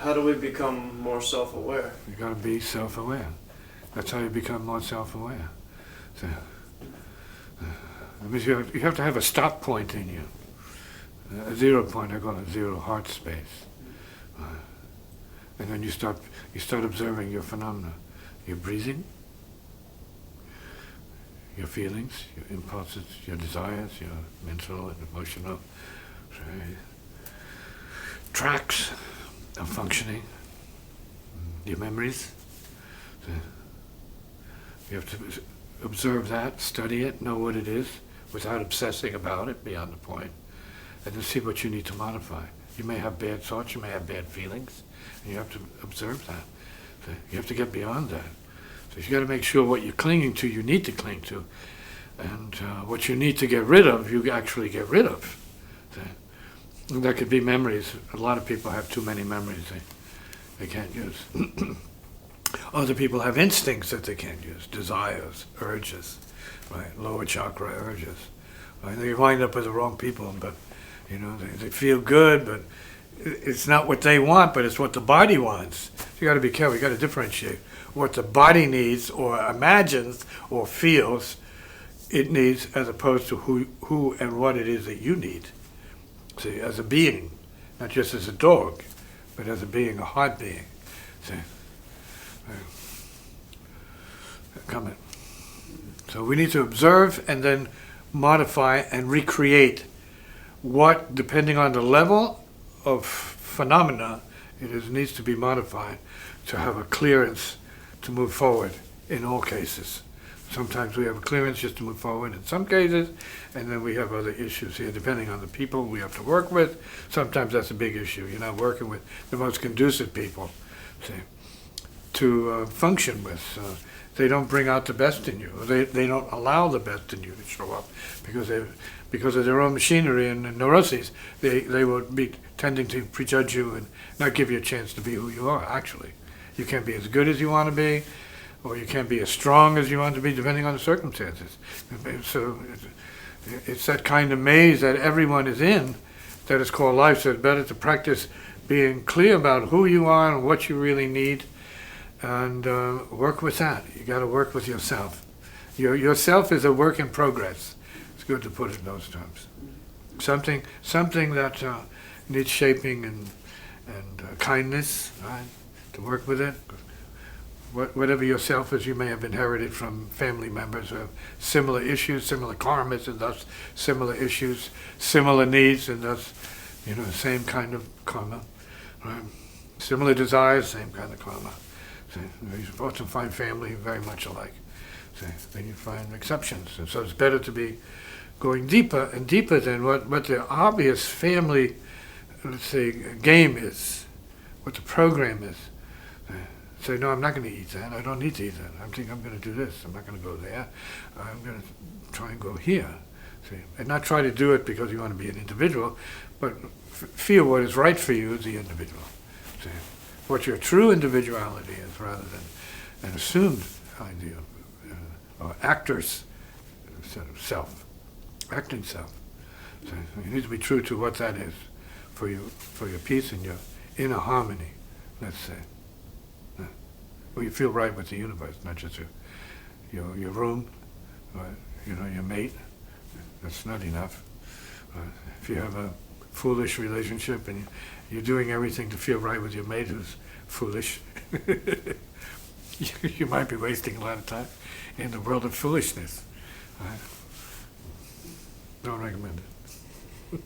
How do we become more self-aware? You got to be self-aware. That's how you become more self-aware. So, that means you have to have a stop point in you. A 0 point, I call it 0 heart space. And then you start observing your phenomena. Your breathing, your feelings, your impulses, your desires, your mental and emotional tracks of functioning, your memories. So you have to observe that, study it, know what it is, without obsessing about it beyond the point, and then see what you need to modify. You may have bad thoughts, you may have bad feelings, and you have to observe that. So you have to get beyond that. So you got to make sure what you're clinging to, you need to cling to, and what you need to get rid of, you actually get rid of. So, and that could be memories. A lot of people have too many memories they can't use. Other people have instincts that they can't use, desires, urges, right? Lower chakra urges. Right? They wind up with the wrong people, but they feel good, but it's not what they want, but it's what the body wants. So you got to be careful. You got to differentiate what the body needs, or imagines, or feels it needs, as opposed to who and what it is that you need. See, as a being, not just as a dog, but as a being, a heart being. See, comment. So we need to observe and then modify and recreate what, depending on the level of phenomena, needs to be modified to have a clearance to move forward in all cases. Sometimes we have a clearance just to move forward in some cases, and then we have other issues here, depending on the people we have to work with. Sometimes that's a big issue. You're not working with the most conducive people, see, to function with. They don't bring out the best in you. They don't allow the best in you to show up because of their own machinery and neuroses. They will be tending to prejudge you and not give you a chance to be who you are, actually. You can't be as good as you want to be, or you can't be as strong as you want to be, depending on the circumstances. So it's that kind of maze that everyone is in that is called life. So it's better to practice being clear about who you are and what you really need, and work with that. You got to work with yourself. Yourself is a work in progress. It's good to put it in those terms. Something that needs shaping and kindness, right? To work with it. Whatever yourself is, you may have inherited from family members who have similar issues, similar karmas, and thus similar issues, similar needs, and thus, same kind of karma, right? Similar desires, same kind of karma. So you often find family very much alike. So then you find exceptions, and so it's better to be going deeper and deeper than what the obvious family, let's say, game is, what the program is. Say, no, I'm not going to eat that. I don't need to eat that. I'm thinking I'm going to do this. I'm not going to go there. I'm going to try and go here. See, and not try to do it because you want to be an individual, but feel what is right for you as the individual. See, what your true individuality is, rather than an assumed idea, or actor's sort of self, acting self. So you need to be true to what that is for your peace and your inner harmony, let's say. Well, you feel right with the universe, not just your room, or, your mate. That's not enough. If you have a foolish relationship and you're doing everything to feel right with your mate who's foolish, you might be wasting a lot of time in the world of foolishness. Right? Don't recommend it.